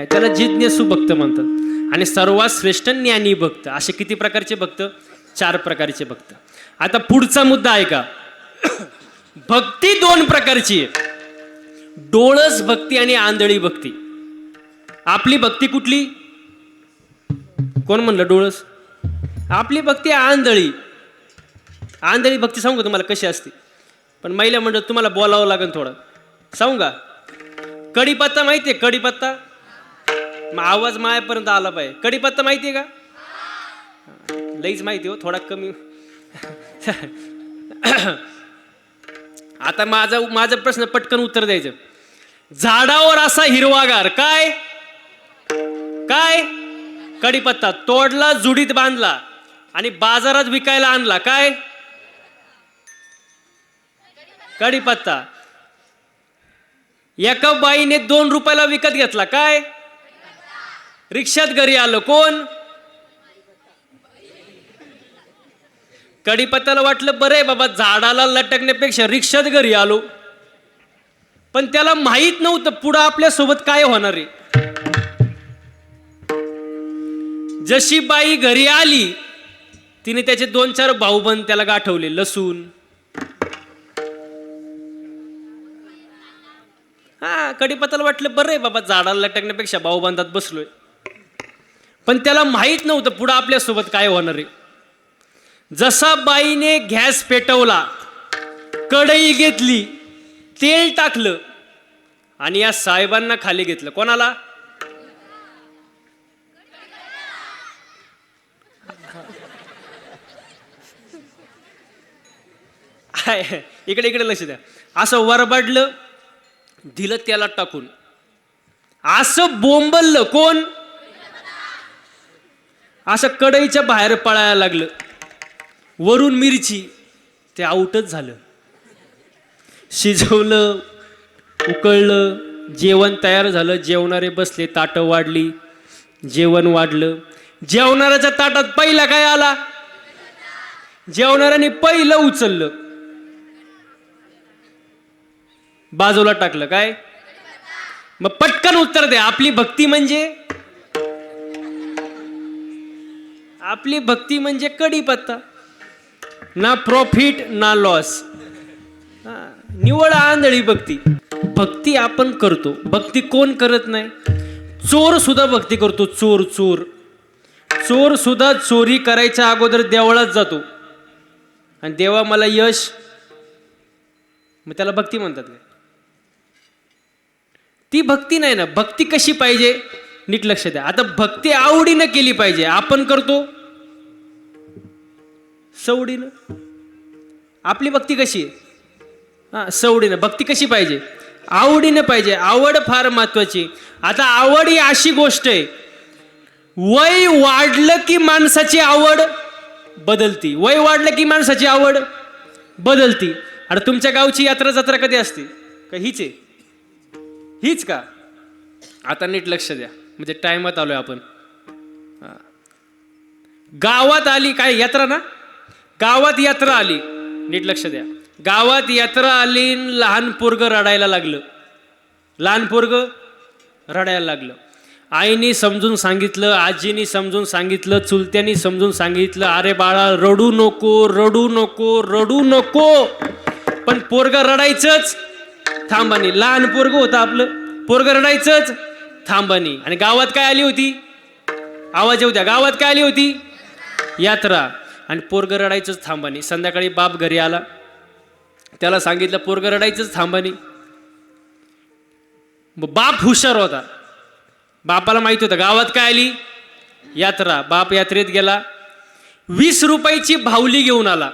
नाही, त्याला जिज्ञासू भक्त म्हणतात. आणि सर्वात श्रेष्ठ ज्ञानी भक्त. असे किती प्रकारचे भक्त? 4 प्रकारचे भक्त. आता पुढचा मुद्दा आहे का, भक्ती 2 प्रकारची आहे, डोळस भक्ती आणि आंधळी भक्ती. आपली भक्ती कुठली? कोण म्हणलं डोळस? आपली भक्ती आंधळी. आंधळी भक्ती सांगू तुम्हाला कशी असते, पण महिला मंडळ तुम्हाला बोलावं लागेल थोडं. सांगू का? कढीपत्ता माहितीये? कढीपत्ता मग आवाज मायापर्यंत आला पाहिजे. कढीपत्ता माहितीये का? लईच माहिती हो, थोडा कमी. आता माझा प्रश्न पटकन उत्तर द्यायचं. झाडावर असा हिरवागार काय? काय? कढीपत्ता. तोडला, जुडीत बांधला आणि बाजारात विकायला आणला काय? कढीपत्ता. एका बाईने 2 रुपयाला विकत घेतला काय? रिक्षात घरी आलं कोण? कढीपत्त्याला वाटलं बरं आहे बाबा, झाडाला लटकण्यापेक्षा रिक्षात घरी आलो. पण त्याला माहित नव्हतं पुढं आपल्या सोबत काय होणार आहे. जशी बाई घरी आली, तिने त्याचे 2-4 भाऊबंद त्याला गाठवले. लसूण, हा, कढीपत्त्याला वाटलं बरं आहे बाबा, झाडाला लटकण्यापेक्षा भाऊबंदात बसलोय. पण त्याला माहित नव्हतं पुढं आपल्या सोबत काय होणार आहे. जसा बाईने गॅस पेटवला, कढई घेतली, तेल टाकलं आणि या साहेबांना खाली घेतलं. कोणाला? इकडे इकडे लक्ष द्या. असं वरबडलं, दिलं त्याला टाकून, असं बोंबललं कोण? असं कढईच्या बाहेर पळायला लागलं. वरून मिरची, ते आउटच झालं. शिजवलं, उकळलं, जेवण तयार झालं. जेवणारे बसले, ताटं वाढली, जेवण वाढलं. जेवणाऱ्याच्या ताटात पहिला काय आला? जेवणाऱ्याने पहिलं उचललं, बाजूला टाकलं काय? मग पटकन उत्तर द्या. आपली भक्ती म्हणजे? आपली भक्ती म्हणजे कढीपत्ता. ना प्रॉफिट ना लॉस. निवळ आंधळी भक्ती. भक्ती आपण करतो, भक्ती कोण करत नाही? चोर सुद्धा भक्ती करतो. चोर चोर चोर सुद्धा चोरी करायच्या अगोदर देवळात जातो आणि देवा मला यश, मग त्याला भक्ती म्हणतात काय? ती भक्ती नाही ना. भक्ती कशी पाहिजे नीट लक्ष द्या. आता भक्ती आवडीनं केली पाहिजे. आपण करतो सवडीनं. आपली भक्ती कशी आहे? हा, सवडीनं. भक्ती कशी पाहिजे? आवडीनं पाहिजे. आवड फार महत्वाची. आता आवड ही अशी गोष्ट आहे, वय वाढलं की माणसाची आवड बदलती. वय वाढलं की माणसाची आवड बदलती. आणि तुमच्या गावची यात्रा जत्रा कधी असते का? हीच आहे? हीच का? आता नीट लक्ष द्या, म्हणजे टाइमात आलोय आपण. गावात आली काय यात्रा ना? गावात यात्रा आली, नीट लक्ष द्या. गावात यात्रा आली, लहान पोरग रडायला लागलं. लहान पोरग रडायला लागलं. आईनी समजून सांगितलं, आजीनी समजून सांगितलं, चुलत्यांनी समजून सांगितलं, अरे बाळा रडू नको, रडू नको, रडू नको. पण पोरग रडायचंच थांबानी. लहान पोरग होतं आपलं, पोरग रडायचंच थांबानी. आणि गावात काय आली होती? आवाज येऊ द्या. गावात काय आली होती? यात्रा. आणि पोरग रडायचंच थांबानी. संध्याकाळी बाप घरी आला, त्याला सांगितलं पोरग रडायचंच थांबानी. बाप हुशार होता, बापाला माहित होतं गावात काय आली? यात्रा. बाप यात्रेत गेला, 20 रुपयाची भावली घेऊन आला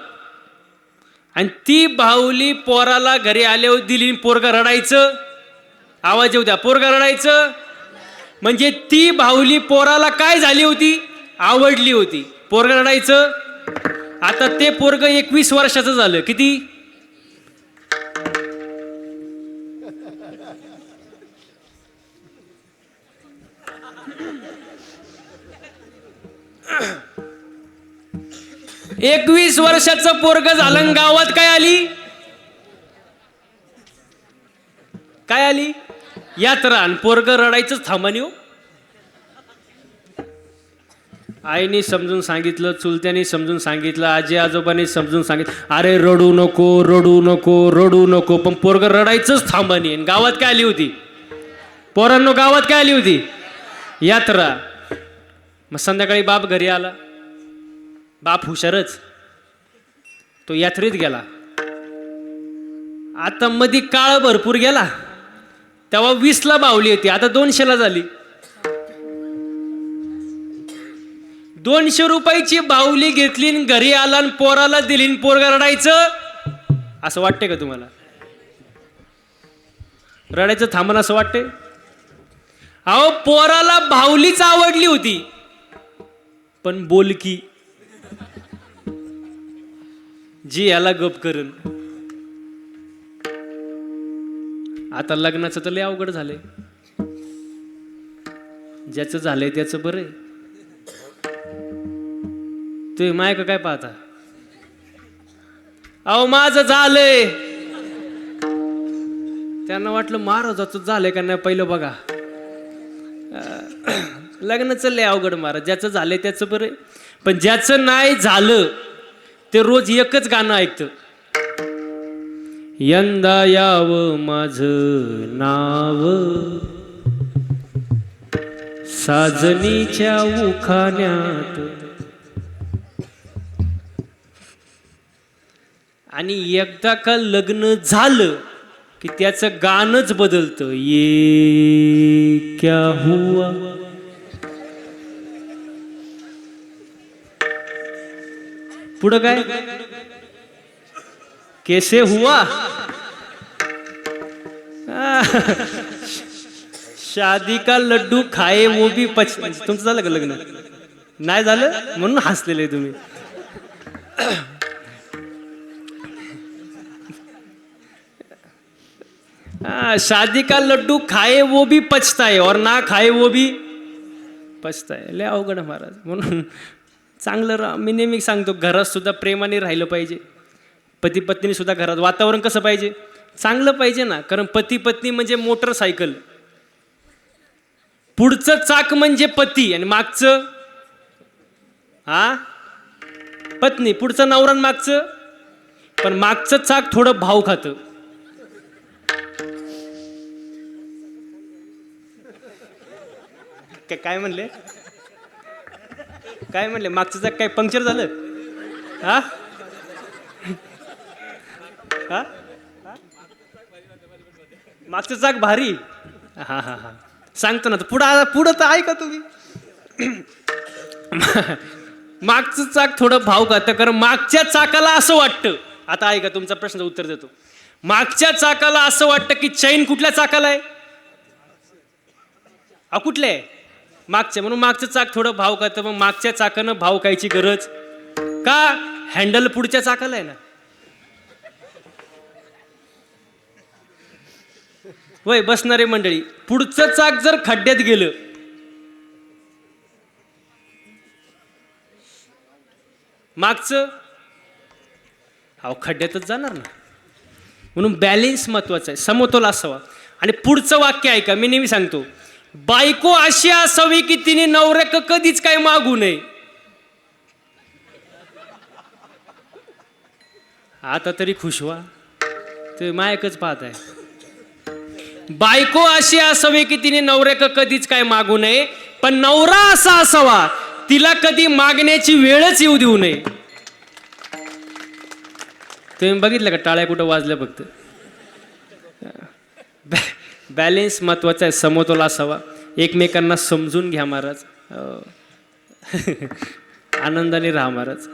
आणि ती भावली पोराला घरी आल्यावर दिली. पोरग रडायचं, आवाज येऊ द्या, पोरग रडायचं. म्हणजे ती भावली पोराला काय झाली होती? आवडली होती. पोरग रडायचं. आता ते पोरग 21 वर्षाचं झालं. किती? एकवीस वर्षाचं पोरग झालं. गावात काय आली? काय आली? यात्रा. आणि पोरग रडायचंच थांबानी. हो, आईने समजून सांगितलं, चुलत्याने समजून सांगितलं, आजी आजोबांनी समजून सांगितलं, अरे रडू नको रडू नको रडू नको, पण पोरगं रडायचंच थांबानी. आणि गावात काय आली होती पोरांनो, गावात काय आली होती? यात्रा. मग संध्याकाळी बाप घरी आला. बाप हुशारच, तो यात्रेत गेला. आता मध्ये काळ भरपूर गेला, तेव्हा 20ला बावली होती, आता 200ला झाली. 200 रुपयाची बाहुली घेतली आणि घरी आला आणि पोराला दिली, पोरगा रडायचं. असं वाटते का तुम्हाला? रडायचं थांबण असं वाटते? अहो, पोराला बाहुलीच आवडली होती, पण बोलकी जी याला गप करून. आता लग्नाचं तर लय अवघड झालंय. ज्याचं झालंय त्याचं बरं आहे. तुम्ही माय का काय पाहता? अहो, माझं झालंय. त्यांना वाटलं महाराजाचं झालंय का नाही पहिलं बघा. लग्नाचं लय अवघड महाराज. ज्याचं झालंय त्याचं बरं आहे, पण ज्याचं नाही झालं ते रोज एकच गाणं ऐकतं. यंदा यावं माझं नाव साजनीच्या उखाण्यात. आणि एकदा का लग्न झालं की त्याचं गाणंच बदलतं. ये क्या हुआ, पुढं काय, कैसे हुआ, शादी का लड्डू खाए वो भी पच. तुमचं झालं का लग्न? नाही झालं म्हणून हसलेले तुम्ही. शादी का लड्डू खाए वो भी पछताए और ना खाए वो भी पछताए. लय अवघड महाराज. म्हणून चांगलं मी नेहमी सांगतो, घरात सुद्धा प्रेमाने राहिलं पाहिजे. पती पत्नी सुद्धा घरात वातावरण कसं पाहिजे? चांगलं पाहिजे ना. कारण पती पत्नी म्हणजे मोटरसायकल. पुढचं चाक म्हणजे पती आणि मागचं पत्नी. पुढचं नवरा मागचं, पण मागचं चाक थोडं भाव खातं. काय म्हणले? काय म्हणले? मागचं चाक काय पंक्चर झालं? मागचं चाक भारी. हा हा हा सांगतो ना. पुढं तर ऐका तुम्ही. मागचं चाक थोडं भाव खातं, कारण मागच्या चाकाला असं वाटतं. आता ऐका, तुमचा प्रश्नाचं उत्तर देतो. मागच्या चाकाला असं वाटतं की चैन कुठल्या चाकाला आहे? कुठल्या आहे? मागच्या. म्हणून मागचं चाक थोडं भाव खातं. मग मागच्या चाकानं भाव खायची गरज का? हँडल पुढच्या चाकाला आहे ना. वय बसणारे मंडळी, पुढचं चाक जर खड्ड्यात गेलं, मागचं खड्ड्यातच जाणार ना. म्हणून बॅलेन्स महत्वाचा आहे, समतोल असावा. आणि पुढचं वाक्य ऐका, मी नेहमी सांगतो, बायको अशी असावी की तिने नवऱ्याक कधीच काय मागू नये. आता तरी खुश व्हा, ते मायकच पाहत आहे. बायको अशी असावी की तिने नवऱ्याक कधीच काय मागू नये, पण नवरा असा असावा तिला कधी मागण्याची वेळच येऊ देऊ नये. तुम्ही बघितलं का टाळ्या कुठं वाजल्या? फक्त बॅलेन्स महत्वाचा आहे, समतोल असावा. एकमेकांना समजून घ्या महाराज. आनंदाने राहा महाराज.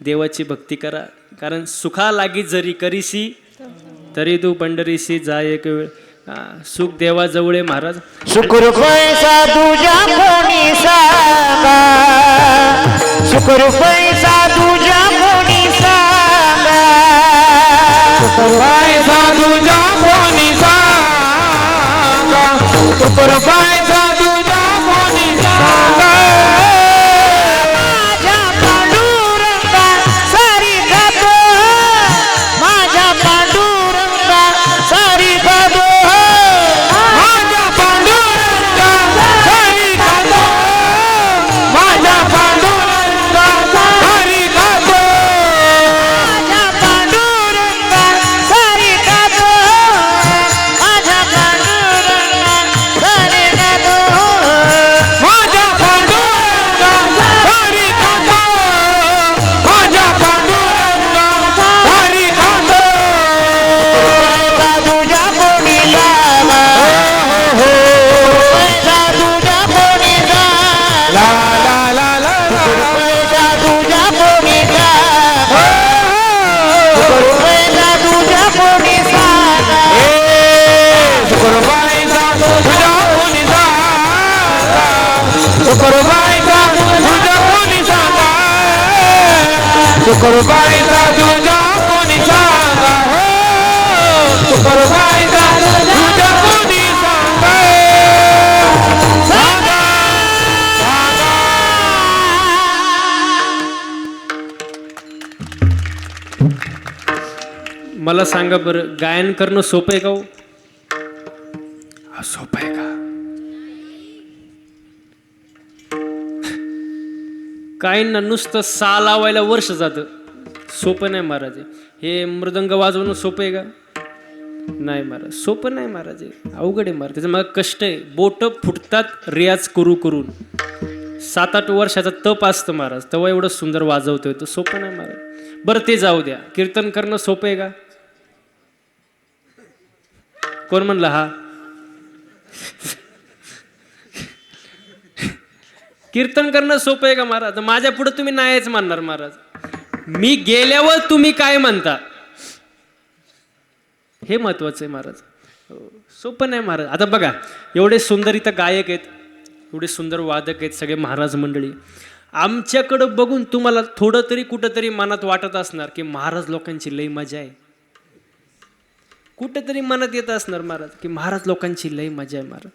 देवाची भक्ती करा, कारण सुखा लागी जरी करीसी तरी तू पंढरीशी जाय एक वेळ. सुख देवा जवळ महाराज. सुखरूपैसा तुझ्या कोणी सांगा, सुखरूपैसा तुझ्या कोणी सांगा, सुखरूपैसा तुझ्या कोणी सांगा, सुखरूपैसा तुझ्या कोणी सांगा. माझ्या पांडुरंगा सारी गातो, माझ्या पांडुरंगा सारी गातो, माझ्या पांडुरंगा सारी गातो, शुक्रबाईचा तुझा कोणी सांगा शुक्रबाईचा तुझा कोणी सांगा हो शुक्रबाईचा तुझा कोणी सांगा सांगा मला सांगा बरं, गायन करणं सोपं आहे का हो? सोपं आहे का? काहींना नुसतं सा लावायला वर्ष जातं. सोपं नाही महाराज. हे मृदंग वाजवणं सोपं आहे का? नाही महाराज, सोपं नाही महाराज. अवघड आहे महाराज. त्याचं मला कष्ट आहे. बोट फुटतात रियाज करू करून. 7-8 वर्षाचा तप असतं महाराज, तेव्हा एवढं सुंदर वाजवतोय. तर सोपं नाही महाराज. बरं ते जाऊ द्या. कीर्तन करणं सोपं आहे का? कोण म्हणलं हा? कीर्तन करणं सोपं आहे का महाराज? माझ्या पुढे तुम्ही नाहीच मानणार महाराज. मी गेल्यावर तुम्ही काय म्हणता हे महत्वाचं आहे महाराज. सोपं नाही महाराज. आता बघा, एवढे सुंदर इथं गायक आहेत, एवढे सुंदर वादक आहेत सगळे महाराज मंडळी. आमच्याकडं बघून तुम्हाला थोडं तरी कुठंतरी मनात वाटत असणार की महाराज लोकांची लई मजा आहे. कुठेतरी मनात येत असणार महाराज की महाराज लोकांची लई मजा आहे महाराज.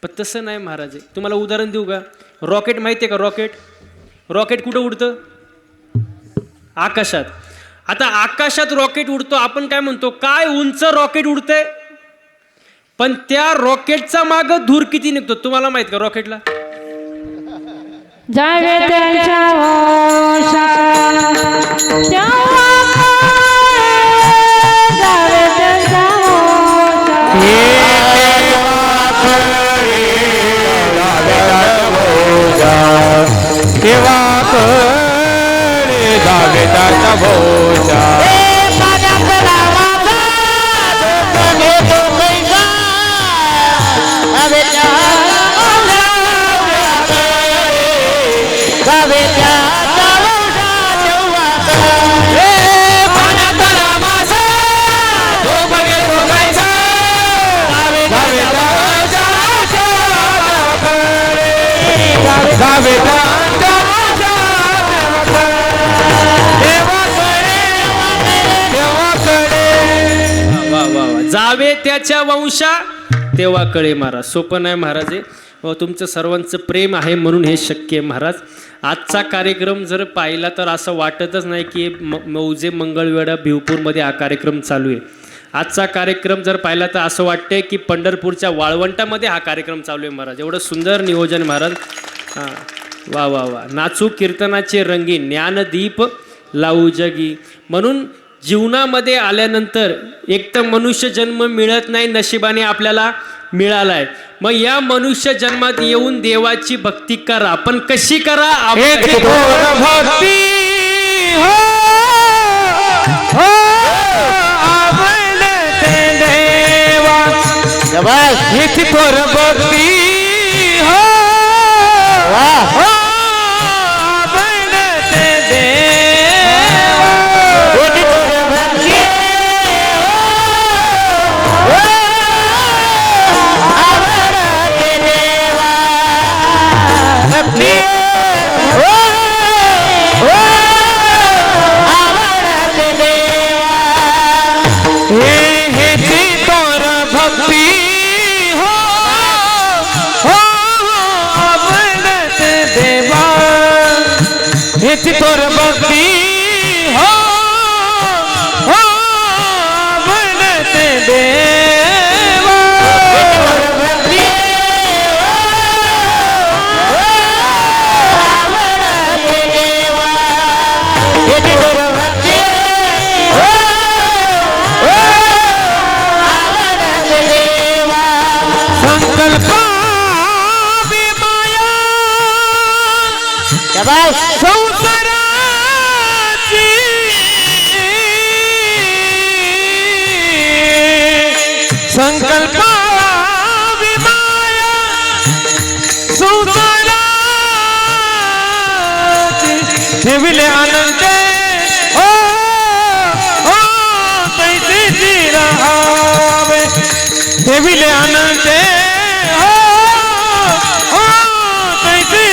पण तसं नाही महाराज. तुम्हाला उदाहरण देऊ का? रॉकेट माहिती आहे का? रॉकेट कुठं उडतं? आकाशात. आता आकाशात रॉकेट उडतो, आपण काय म्हणतो, काय उंच रॉकेट उडतंय. पण त्या रॉकेटचा माग धूर किती निघतो तुम्हाला माहित का? रॉकेटला जावे त्यांच्या तेव्हा कडे जावे त्याचा भोशा जावे त्याच्या वंशा तेव्हा कळे महाराज. सोपं नाही महाराज. तुमचं सर्वांचं प्रेम आहे म्हणून हे शक्य आहे महाराज. आजचा कार्यक्रम जर पाहिला तर असं वाटतच नाही की मौजे मंगळवेढा भिवपूरमध्ये हा कार्यक्रम चालू आहे. आजचा कार्यक्रम जर पाहिला तर असं वाटतंय की पंढरपूरच्या वाळवंटामध्ये हा कार्यक्रम चालू आहे महाराज. एवढं सुंदर नियोजन महाराज. हां, वा वा वा. नाचू कीर्तनाचे रंगी, ज्ञानदीप लावू जगी. म्हणून जीवनामध्ये आल्यानंतर एक तर मनुष्य जन्म मिळत नाही, नशिबाने आपल्याला मिळालाय. मग या मनुष्य जन्मात येऊन देवाची भक्ती करा. पण कशी करा? भक्ती हो देवा हिची थोर भक्ती हो हिची थोर भक्ती हो बनते देवा संकल्प संसाराची संकल्प विमाया संसाराची ठेविले आनंद हो पैसे राहावे ठेविले आनंद हो पैसे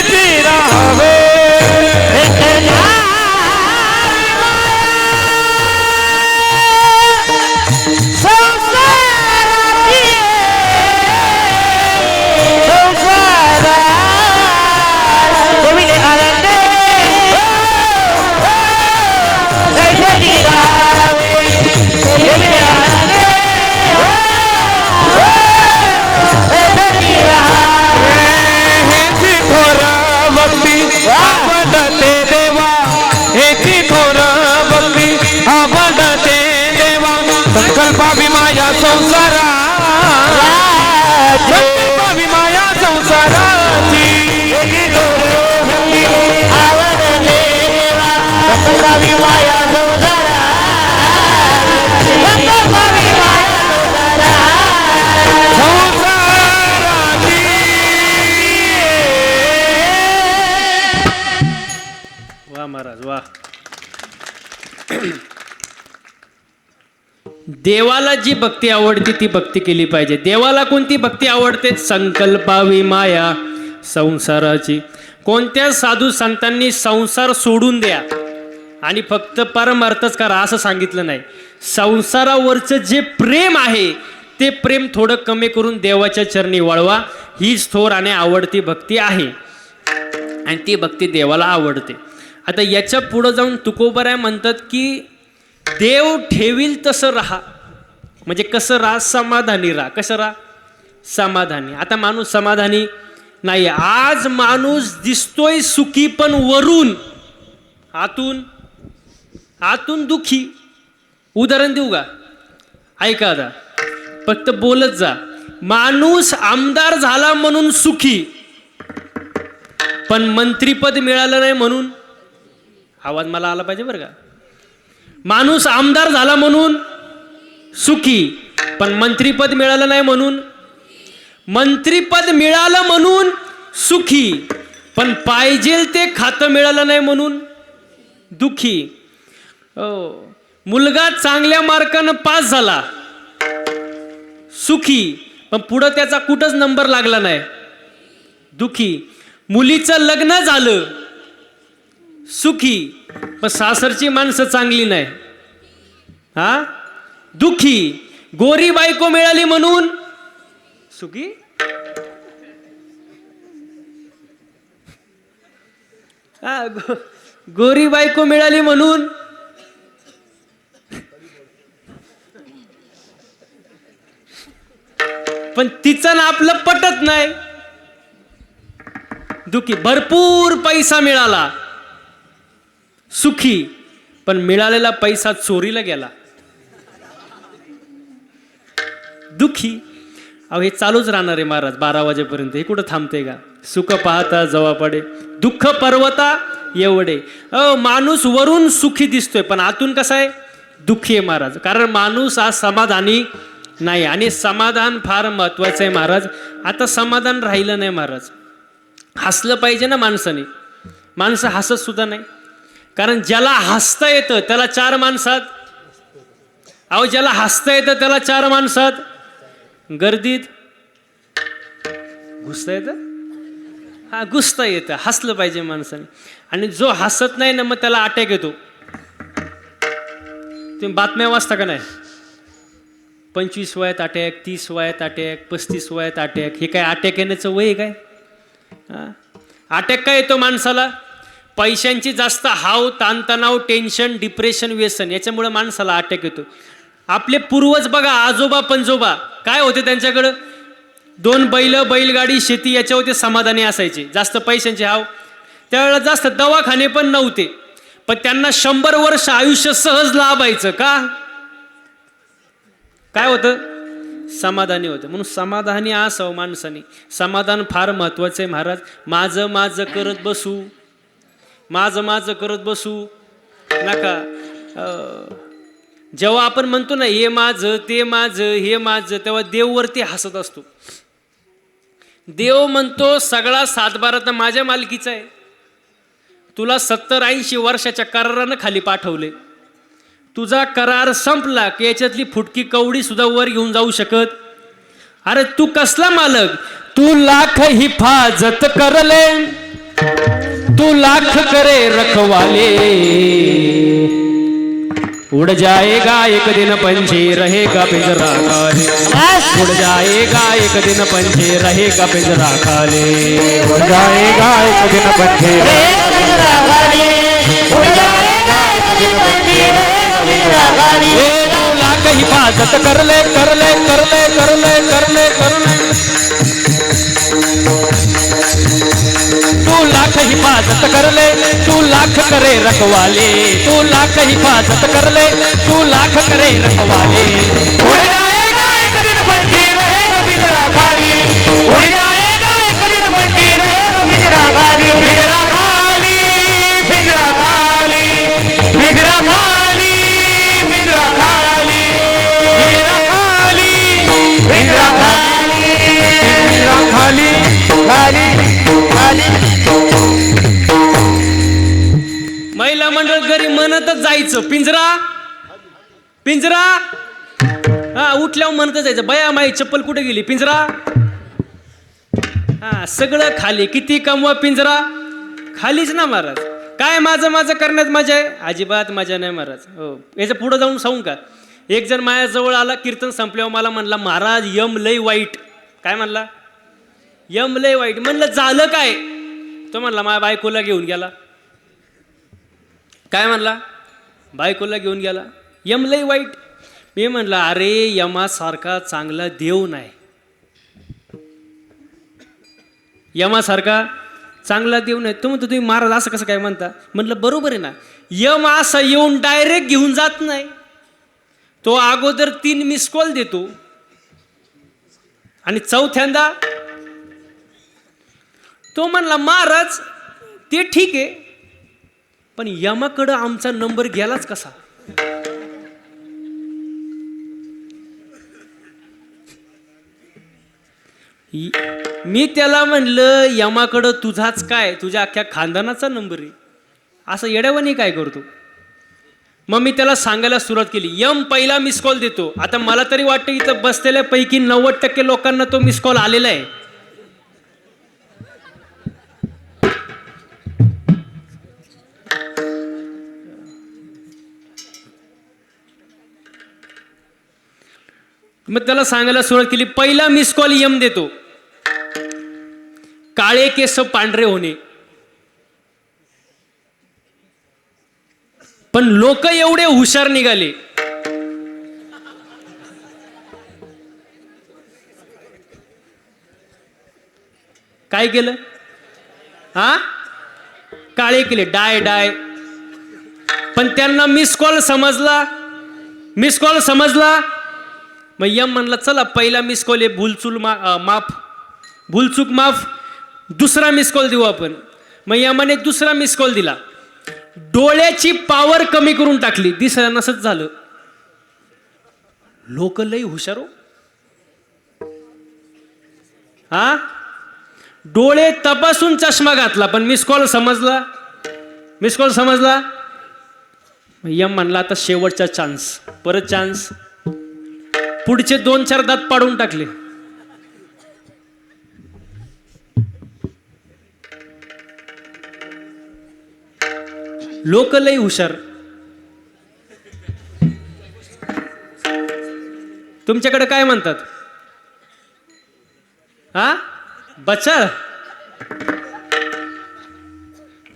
महाराज वा. देवाला जी भक्ती आवडते ती भक्ती केली पाहिजे. देवाला कोणती भक्ती आवडते? संकल्पावी माया संसाराची. कोणत्या साधू संतांनी संसार सोडून द्या आणि फक्त परमार्थच करा असं सांगितलं नाही. संसारावरचं जे प्रेम आहे ते प्रेम थोडं कमी करून देवाच्या चरणी वळवा. हीच थोर आणि आवडती भक्ती आहे आणि ती भक्ती देवाला आवडते. आता याच्या पुढं जाऊन तुकोबाराय म्हणतात की देव ठेवील तसं राहा. म्हणजे कसं राहा? समाधानी राहा. कसं राहा? समाधानी. आता माणूस समाधानी नाही. आज माणूस दिसतोय सुखी पण वरून आतून दुखी. उदाहरण देऊ का? ऐका आता, फक्त बोलत जा. माणूस आमदार झाला म्हणून सुखी पण मंत्रीपद मिळालं नाही म्हणून. आवाज मला आला पाहिजे बरं का. माणूस आमदार झाला म्हणून सुखी पण मंत्रीपद मिळालं नाही म्हणून. मंत्रीपद मिळालं म्हणून सुखी पण पाहिजे ते खातं मिळालं नाही म्हणून दुखी. मुलगा चांगल्या मार्कानं पास झाला सुखी पण पुढं त्याचा कुठंच नंबर लागला नाही दुखी. मुलीचं लग्न झालं सुखी पण सासरची माणसं चांगली नाही हा दुखी. गोरी बायको मिळाली म्हणून सुखी. गोरी बायको मिळाली म्हणून पण तिचं ना आपलं पटत नाही दुखी. भरपूर पैसा मिळाला सुखी पण मिळालेला पैसा चोरीला गेला दुखी. अहो हे चालूच राहणार आहे महाराज 12 वाजेपर्यंत. हे कुठं थांबते का? सुख पाहता जवा पडे दुःख पर्वता एवढे. माणूस वरून सुखी दिसतोय पण आतून कसा आहे? दुःखी आहे महाराज. कारण माणूस आज समाधानी नाही आणि समाधान फार महत्वाचं आहे महाराज. आता समाधान राहिलं नाही महाराज. हसलं पाहिजे ना माणसाने. माणसं हसत सुद्धा नाही. कारण ज्याला हसता येतं त्याला 4 माणसात. अहो ज्याला हसता येतं त्याला 4 माणसात गर्दीत घुसता येतं. हा घुसता येतं. हसलं पाहिजे माणसाने. आणि जो हसत नाही ना मग त्याला अटॅक येतो. तुम्ही बातम्या वाचता का नाही? 25 वयात अटॅक, 30 वयात अटॅक, 35 वयात अटॅक. हे काय अटॅक येण्याचं वय काय? अटॅक काय येतो माणसाला? पैशांची जास्त हाव, ताणतणाव, टेन्शन, डिप्रेशन, व्यसन याच्यामुळे माणसाला अटॅक येतो. आपले पूर्वज बघा, आजोबा पंजोबा काय होते त्यांच्याकडं? 2 बैल, बैलगाडी, शेती याच्या होते समाधानी असायचे. जास्त पैशांचे हाव. त्यावेळेला जास्त दवाखाने पण नव्हते पण त्यांना 100 वर्ष आयुष्य सहज लाभायचं. का? काय होतं? समाधानी होतं. म्हणून समाधानी असावं माणसाने. समाधान फार महत्वाचं आहे महाराज. माझं माझं करत बसू, माझं माझं करत बसू नका. जेव्हा आपण म्हणतो ना हे माझं ते माझं हे माझं तेव्हा देव वरती हसत असतो. देव म्हणतो सगळा 7/12 तर माझ्या मालकीचा आहे. तुला 70-80 वर्षाच्या करारानं खाली पाठवले. तुझा करार संपला की याच्यातली फुटकी कवडी सुद्धा वर घेऊन जाऊ शकत. अरे तू कसला मालक? तू लाख हिफाजत करले, तू लाख करे रखवाले. उड़ जाएगा एक दिन पंछी रहेगा पिंजरा खाली. उड़ जाएगा एक दिन पंछी रहेगा पिंजरा खाली. उड़ जाएगा एक दिन पंछी रहेगा पिंजरा खाली. उड़ जाएगा एक दिन पंछी रहेगा पिंजरा खाली. तू लाख हिफाजत कर ले कर ले कर ले कर ले कर ले कर ले. तू लाख हिफाजत कर ले, तू लाख करे रखवाले. तू लाख हिफाजत कर ले, तू लाख करे रखवाले. उड़ जाएगा एक दिन पंछी रहेगा पिंजरा खाली. उड़ जाएगा एक दिन पंछी रहेगा पिंजरा खाली. पिंजरा खाली, पिंजरा खाली, पिंजरा खाली, पिंजरा खाली, पिंजरा खाली, पिंजरा खाली, पिंजरा खाली, खाली खाली. म्हणतच जायचं पिंजरा पिंजरा, हा उठल्यावर म्हणतच जायचं बया माई चप्पल कुठे गेली पिंजरा, हा सगळं खाली, किती कमवा पिंजरा खालीच ना महाराज. काय माझं माझं करण्यात मजा आहे, अजिबात मजा नाही महाराज. हो याचं पुढं जाऊन सांगू का, एक जण माझ्याजवळ आला कीर्तन संपल्यावर मला म्हणला महाराज यम लय वाईट. काय म्हणला, यम लय वाईट. म्हणलं झालं काय, तो म्हणला माझ्या बायकोला घेऊन गेला. काय म्हणला, बायकोला घेऊन गेला, यम लय वाईट. मी म्हणलं अरे यमासारखा चांगला देव नाही, यमासारखा चांगला देव नाही. तो म्हणतो तुम्ही महाराज असं कसं काय म्हणता. म्हटलं बरोबर आहे ना, यम असं येऊन डायरेक्ट घेऊन जात नाही, तो अगोदर 3 मिस कॉल देतो आणि चौथ्यांदा तो म्हणला महाराज ते ठीक आहे पण यमाकडं आमचा नंबर गेलाच कसा. मी त्याला म्हणलं यमाकडं तुझाच काय, तुझ्या अख्ख्या खानदानाचा नंबर आहे, असं येड्यावानी काय करतो. मग मी त्याला सांगायला सुरुवात केली, यम पहिला मिस कॉल देतो. आता मला तरी वाटतं इथं बसलेल्यापैकी 90% लोकांना तो मिस कॉल आलेला आहे. मग त्याला सांगायला सुरुवात केली, पहिला मिस कॉल यम देतो, काळे केस पांढरे होणे. पण लोक एवढे हुशार निघाले, काय केलं, हा काळे केले, डाय डाय. पण त्यांना मिस कॉल समजला, मिस कॉल समजला. मग यम म्हणला चला पहिला मिस कॉल आहे, माफ, भूलचूक माफ, दुसरा मिस कॉल देऊ आपण. मग यमाने दुसरा मिस कॉल दिला, डोळ्याची पावर कमी करून टाकली, दिसायला नसच झालं. लोक लई हुशार हो, हा डोळे तपासून चष्मा घातला पण मिस कॉल समजला, मिस कॉल समजला. यम म्हणला आता शेवटचा चान्स, परत चान्स. पुढचे 2-4 दात पाडून टाकले. लोक लई हुशार. तुमच्याकडे काय म्हणतात, हा बचाळ,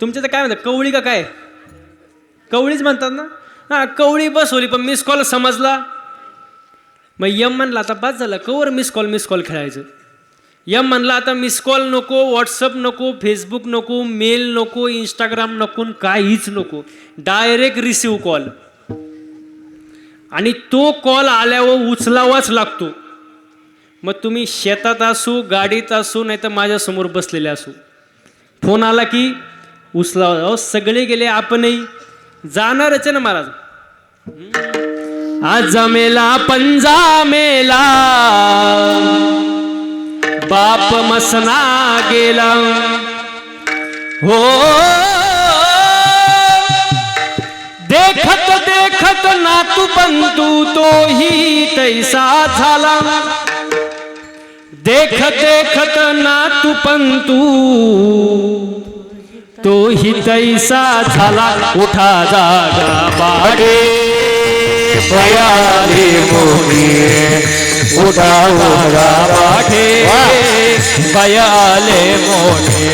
तुमच्या काय म्हणतात, कवळी का काय, कवळीच म्हणतात ना, हा कवळी बसवली पण मिस कॉल समजला. मग यम म्हणला आता बस झालं, कवर मिस कॉल खेळायचं. यम म्हणला आता मिस कॉल नको, व्हॉट्सअप नको, फेसबुक नको, मेल नको, इंस्टाग्राम नको, काहीच नको, डायरेक्ट रिसिव्ह कॉल. आणि तो कॉल आल्यावर उचलावाच लागतो. मग तुम्ही शेतात असू, गाडीत असू, नाही तर माझ्यासमोर बसलेले असू, फोन आला की उचलावा. सगळे गेले, आपणही जाणारच आहे ना महाराज. आज मेला पंजा मेला, बाप मसना गेला हो. देखत देखत नातू बंधू तोही तैसा झाला, देखत देखत नातू पंतू तोही तैसा झाला. उठा जागा बागे भयाले मोहे, उठा जागा बागे बयाले मोठे.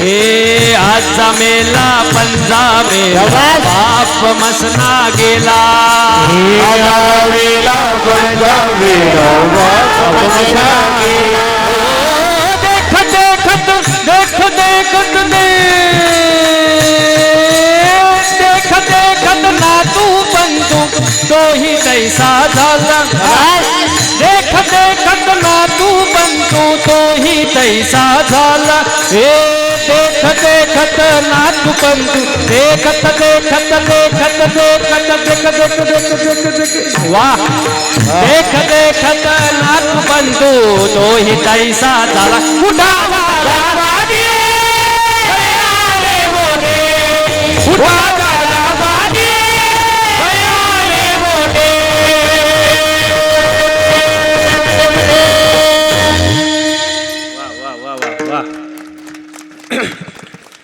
ए आज मेला पंजा मेला, बाप मसना गेला. वेला पंजा वेला, बाप मसना गेला. देखत देखत देखत देखत देखत देखत नातू बंधू तोही तैसा झाला. देखत देखत नातू बंधू तोही तैसा झाला. हे देखत देखत नातू बंधू, देखत देखत देखत देखत देखत देखत वाह. देखत देखत नातू बंधू तोही तैसा झाला. उठावा उठा वा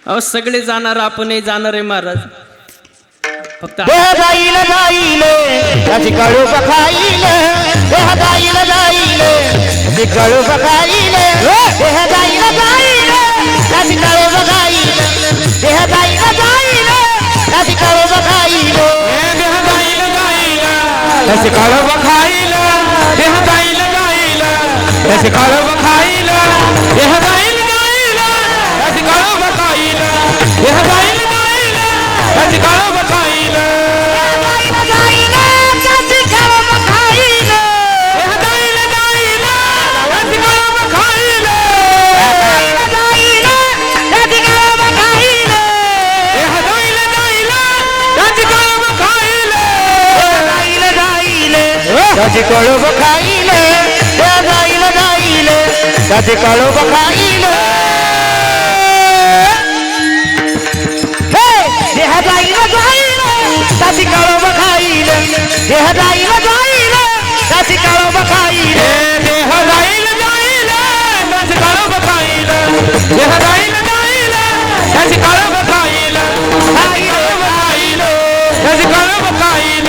अहो सगळे जाणार आपणही जाणार आहे महाराज फक्त देह जाईल जाईल त्याची कळू बखाईल देह जाईल जाईल त्याची कळू बखाईल देह जाईल जाईल त्याची कळू बखाईल देह जाईल जाईल त्याची कळू बखाईल देह जाईल जाईल त्याची कळू बखाईल देह जाईल जाईल त्याची कळू बखाईल देह जाईल जाईल त्याची कळू बखाईल देह जाईल जाईल त्याची कळू बखाईल त्याची कळू बखाईल जाईल जाईल त्याची कळू बखाईल देह जाईल जाईल त्याची कळू बखाईल देह जाईल जाईल त्याची कळू बखाईल देह जाईल जाईल त्याची कळू बखाईल देह जाईल जाईल त्याची कळू बखाईल त्याची कळू बखाईल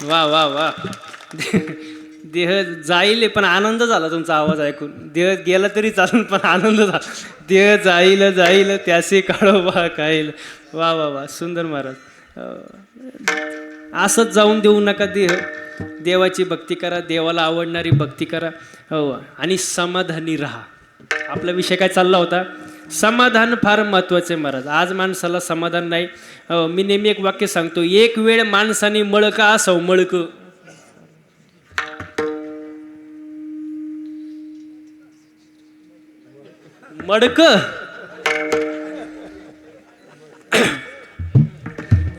वा वा वा देह जाईल पण आनंद झाला तुमचा आवाज ऐकून देह गेला तरी चालून पण आनंद झाला देह जाईल जाईल त्याचे काळोबा काईल वा वा वा सुंदर महाराज असंच जाऊन देऊ नका देह देवाची भक्ती करा देवाला आवडणारी भक्ती करा हो आणि समाधानी राहा आपला विषय काय चालला होता समाधान फार महत्वाचे महाराज आज माणसाला समाधान नाही हो मी नेहमी एक वाक्य सांगतो एक वेळ माणसाने मळका असो मळक मडक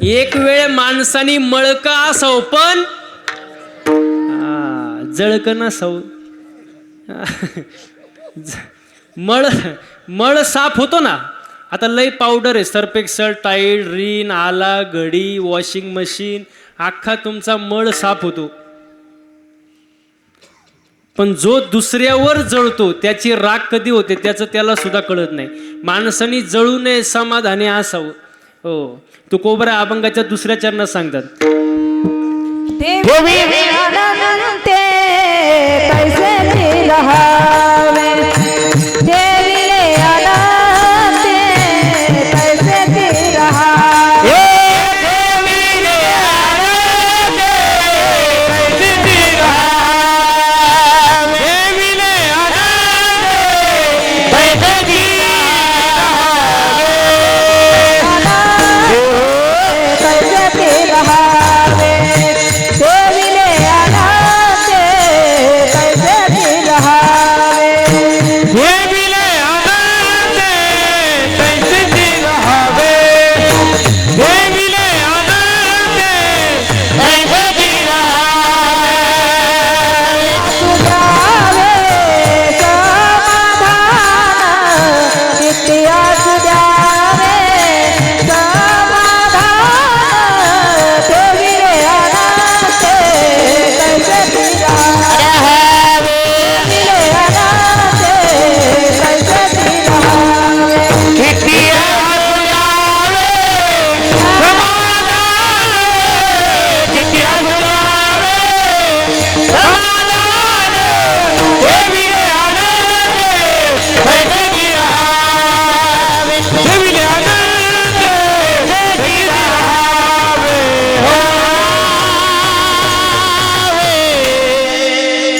एक वेळ माणसाने मळका असो पण जळक नसो मळ मळ साफ होतो ना आता लय पावडर आहे सर्फ एक्सेल टाईड रिन आला घडी वॉशिंग मशीन अख्खा तुमचा मळ साफ होतो पण जो दुसऱ्यावर जळतो त्याची राग कधी होते त्याचं त्याला सुद्धा कळत नाही माणसाने जळू नये समाधानी असावं हो तू कोबरा अभंगाच्या दुसऱ्या चरणात सांगतात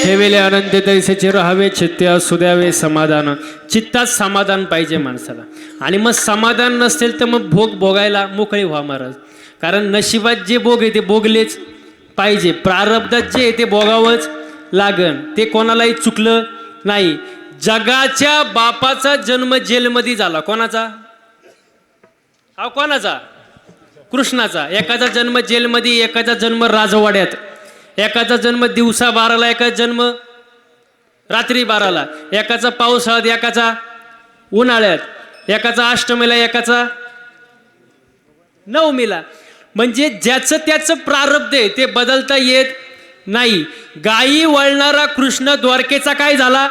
ठेवेले आनंद तैसेचे राहावे चित्ते असू द्यावे समाधान चित्तात समाधान पाहिजे माणसाला आणि मग समाधान नसेल तर मग भोग भोगायला मोकळे व्हा महाराज कारण नशिबात जे भोग आहे ते भोगलेच पाहिजे प्रारब्धात जे आहे ते भोगावंच लागन ते कोणालाही चुकलं नाही जगाच्या बापाचा जन्म जेलमध्ये झाला कोणाचा हा कोणाचा कृष्णाचा एकाचा जन्म जेलमध्ये एकाचा जन्म राजवाड्यात एकाचा जन्म दिवसा 12ला एकाचा जन्म रात्री 12ला एकाचा पावसाळ्यात एकाचा उन्हाळ्यात एकाचा अष्टमीला एकाचा नवमीला म्हणजे ज्याचं त्याचं प्रारब्ध आहे ते बदलता येत नाही. गायी वळणारा कृष्ण द्वारकेचा काय झाला?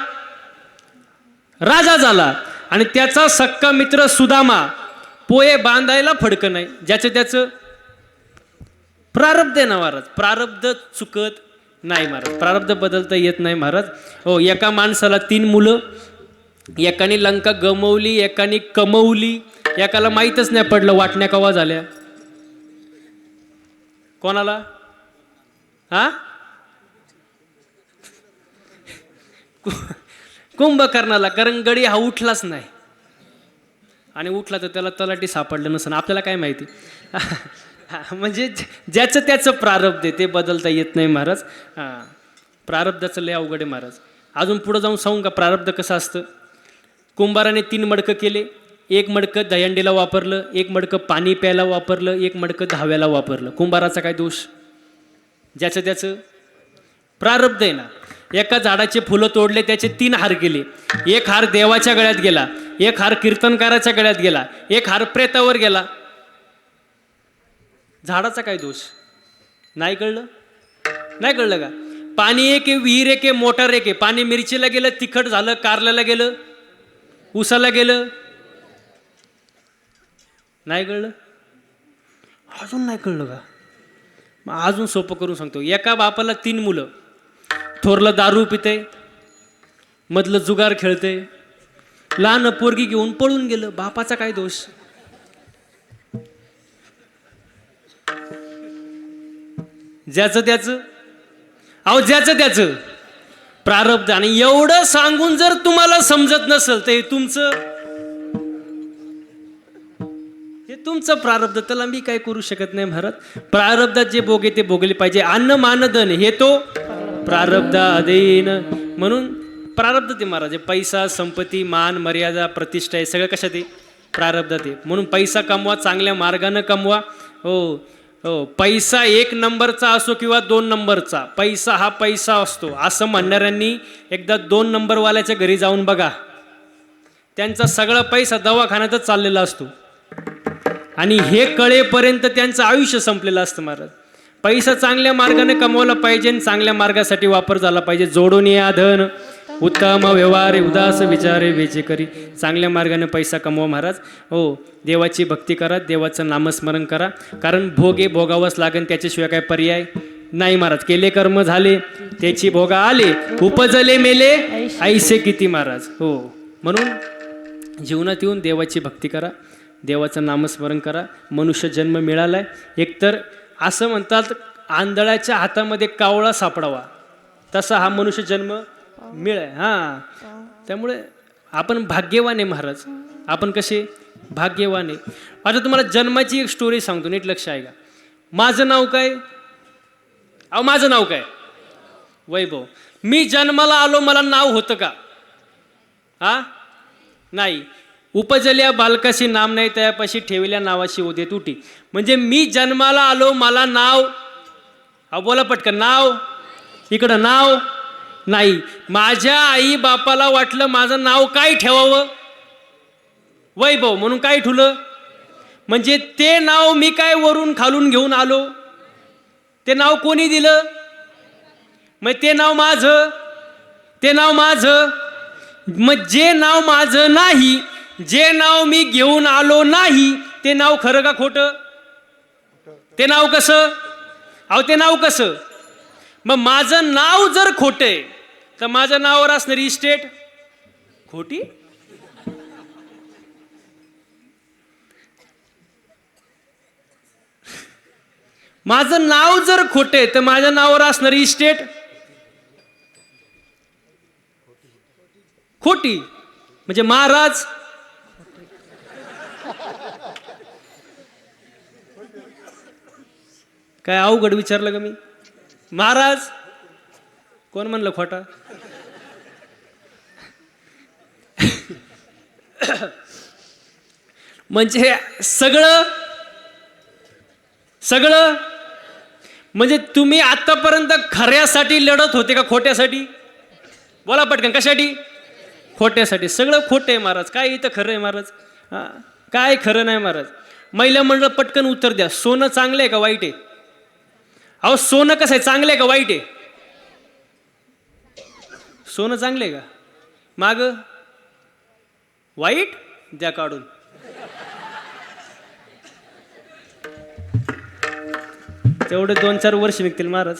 राजा झाला. आणि त्याचा सक्का मित्र सुदामा पोहे बांधायला फडकं नाही. ज्याचं त्याचं प्रारब्ध आहे ना महाराज. प्रारब्ध चुकत नाही महाराज. प्रारब्ध बदलता येत नाही महाराज. हो, एका माणसाला 3 मुलं, एकाने लंका गमवली, एकाने कमवली, एकाला माहीतच नाही पडलं वाटण्या कवा झाल्या. कोणाला? हा, कुंभकर्णाला. कारण गडी हा उठलाच नाही. आणि उठला तर त्याला तलाठी सापडलं नसेल. आपल्याला काय माहिती. म्हणजे ज्याचं त्याचं प्रारब्ध आहे ते बदलता येत नाही महाराज. हां, प्रारब्धाचं लय अवघड आहे महाराज. अजून पुढं जाऊन सांगू का प्रारब्ध कसं असतं. कुंभाराने 3 मडकं केले. 1 मडकं दहीहंडीला वापरलं, 1 मडकं पाणी प्यायला वापरलं, 1 मडकं धाव्याला वापरलं. कुंभाराचा काय दोष? ज्याचं त्याचं प्रारब्ध आहे ना. एका झाडाचे फुलं तोडले, त्याचे 3 हार केले. 1 हार देवाच्या गळ्यात गेला, 1 हार कीर्तनकाराच्या गळ्यात गेला, 1 हार प्रेतावर गेला. झाडाचा काय दोष? नाही कळलं? नाही कळलं का? पाणी एक आहे, विहीर एक आहे, मोटार एक आहे. पाणी मिरचीला गेलं, तिखट झालं, कारल्याला गेलं, उसाला गेलं. नाही कळलं? अजून नाही कळलं का? मग अजून सोपं करून सांगतो. एका बापाला 3 मुलं. थोरलं दारू पिते, मधलं जुगार खेळते, लहान पोरगी घेऊन पळून गेलं. बापाचा काय दोष? ज्याचं त्याचं, अहो ज्याचं त्याचं प्रारब्ध. आणि एवढं सांगून जर तुम्हाला समजत नसेल तर हे तुमचं प्रारब्ध. त्याला मी काय करू शकत नाही महाराज. प्रारब्धात जे भोगे ते भोगले पाहिजे. अन्न मान धन हे तो प्रारब्ध अधीन. म्हणून प्रारब्ध ते महाराज. पैसा, संपत्ती, मान, मर्यादा, प्रतिष्ठा हे सगळं कशात आहे? प्रारब्धात आहे. म्हणून पैसा कमवा, चांगल्या मार्गानं कमवा. हो हो, पैसा 1 नंबरचा असो किंवा 2 नंबरचा, पैसा हा पैसा असतो असं म्हणणाऱ्यांनी एकदा 2 नंबरवाल्याच्या घरी जाऊन बघा. त्यांचा सगळा पैसा दवाखान्यातच चाललेला असतो. आणि हे कळेपर्यंत त्यांचं आयुष्य संपलेलं असतं महाराज. पैसा चांगल्या मार्गाने कमवला पाहिजे आणि चांगल्या मार्गासाठी वापर झाला पाहिजे. जोडून या धन उत्तम व्यवहारे उदास विचारे वेचे करी. चांगल्या मार्गाने पैसा कमवा महाराज. हो, देवाची भक्ती करा, देवाचं नामस्मरण करा. कारण भोग हे भोगावंच लागेल, त्याच्याशिवाय काय पर्याय नाही महाराज. केले कर्म झाले त्याची भोगा आले, उपजले मेले ऐसे किती महाराज. हो, म्हणून जीवनात येऊन देवाची भक्ती करा, देवाचं नामस्मरण करा. मनुष्य जन्म मिळालाय. एकतर असं म्हणतात आंधळ्याच्या हातामध्ये कावळा सापडावा, तसा हा मनुष्य जन्म मिळाय. हां, त्यामुळे आपण भाग्यवान आहे महाराज. आपण कसे भाग्यवान आहे. आता तुम्हाला जन्माची एक स्टोरी सांगतो, नीट लक्ष आहे का. माझं नाव काय? अहो माझं नाव काय? वैभव. मी जन्माला आलो, मला नाव होतं का? हा, नाही. उपजल्या बालकाशी नाम नाही, त्यापाशी ठेवल्या नावाशी होते तुटी. म्हणजे मी जन्माला आलो, मला नाव, अहो बोला पटकन, नाव इकडं नाव नाही. माझ्या आई बापाला वाटलं माझं नाव काय ठेवावं? वैभव म्हणून काय ठेवलं. म्हणजे ते नाव मी काय वरून खालून घेऊन आलो? ते नाव कोणी दिलं? मग ते नाव माझं, ते नाव माझं. मग जे नाव माझं नाही, जे नाव मी घेऊन आलो नाही, ते नाव खरं का खोटं? ते नाव कसं? अहो ते नाव कसं? मग माझं नाव जर खोटं आहे तर माझ्या नावावर असणारी इस्टेट खोटी. माझं नाव जर खोटं आहे तर माझ्या नावावर असणारी इस्टेट खोटी. म्हणजे महाराज काय अवघड विचारलं का मी? महाराज कोण म्हणलं खोटा? म्हणजे सगळं सगळं म्हणजे तुम्ही आतापर्यंत खऱ्यासाठी लढत होते का खोट्यासाठी? बोला पटकन, कशासाठी? खोट्यासाठी. सगळं खोटं आहे महाराज. काय इथं खरं आहे महाराज? हां, काय खरं नाही महाराज. महिला मंडळ पटकन उत्तर द्या. सोनं चांगलं आहे का वाईट आहे? अहो सोनं कसं आहे, चांगलं आहे का वाईट आहे? सोनं चांगलं आहे का? माग वाईट द्या काढून. तेवढे 2-4 वर्ष निघतील महाराज.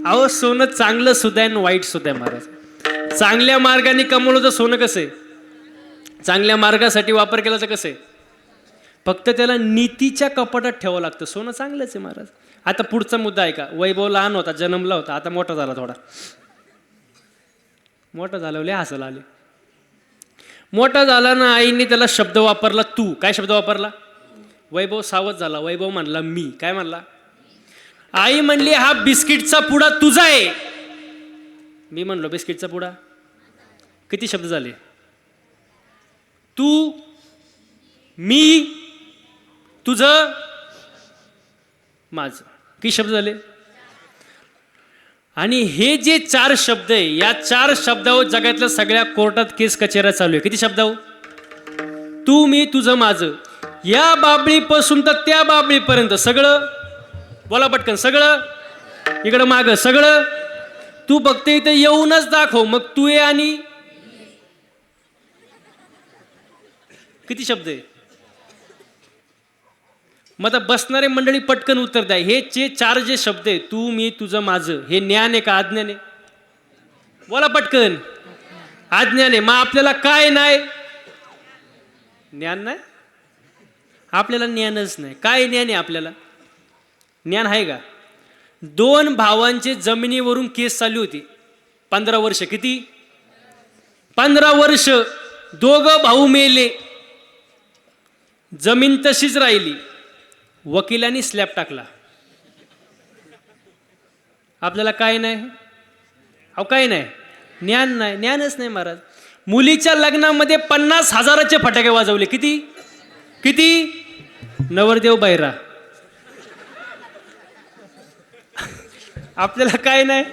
अहो सोनं चांगलं सुद्धा आहे आणि वाईट सुद्धा आहे महाराज. चांगल्या मार्गाने कमवलं तर सोनं कसं आहे, चांगल्या मार्गासाठी वापर केला तर कसं आहे, फक्त त्याला नीतीच्या कपाटात ठेवावं लागतं. सोनं चांगलंच आहे महाराज. आता पुढचा मुद्दा आहे का, वैभव लहान होता, जन्मला होता, आता मोठा झाला, थोडा मोठा झाल्यावर हसायला आले. मोठा झाला ना, आईने त्याला शब्द वापरला तू. काय शब्द वापरला? वैभव सावध झाला. वैभव म्हणला मी. काय म्हणला? आई म्हणली हा बिस्किटचा पुडा तुझा आहे. मी म्हणलो बिस्किटचा पुडा. किती शब्द झाले? तू, मी, तुझं, माझं. किती शब्द झाले? आणि हे जे 4 शब्द आहे, या 4 शब्दावर जगातल्या सगळ्या कोर्टात केस कचेऱ्या चालू आहे. किती शब्दावर? तू, मी, तुझं, माझं. या बाबळीपासून तर त्या बाबळीपर्यंत सगळं. बोला पटकन. सगळं इकडं माग. सगळं तू फक्त इथे येऊनच दाखव. मग तू ये आणि किती शब्द आहे? मग आता बसणारे मंडळी पटकन उत्तर द्या. हे 4 जे शब्द आहे, तू, मी, तुझं, माझं, हे ज्ञान आहे का अज्ञान आहे? बोला पटकन. अज्ञान आहे. मग आपल्याला काय नाही? ज्ञान नाही. आपल्याला ज्ञानच नाही. काय ज्ञान आहे आपल्याला? ज्ञान आहे का? 2 भावांचे जमिनीवरून केस चालू होती 15 वर्ष. किती? 15 वर्ष. 2 भाऊ मेले, जमीन तशीच राहिली. वकिलांनी स्लॅब टाकला. आपल्याला काय नाही? अहो काय नाही? ज्ञान नाही. ज्ञानच नाही महाराज. मुलीच्या लग्नामध्ये 50,000चे फटाके वाजवले. किती? किती? नवरदेव बायरा. आपल्याला काय नाही?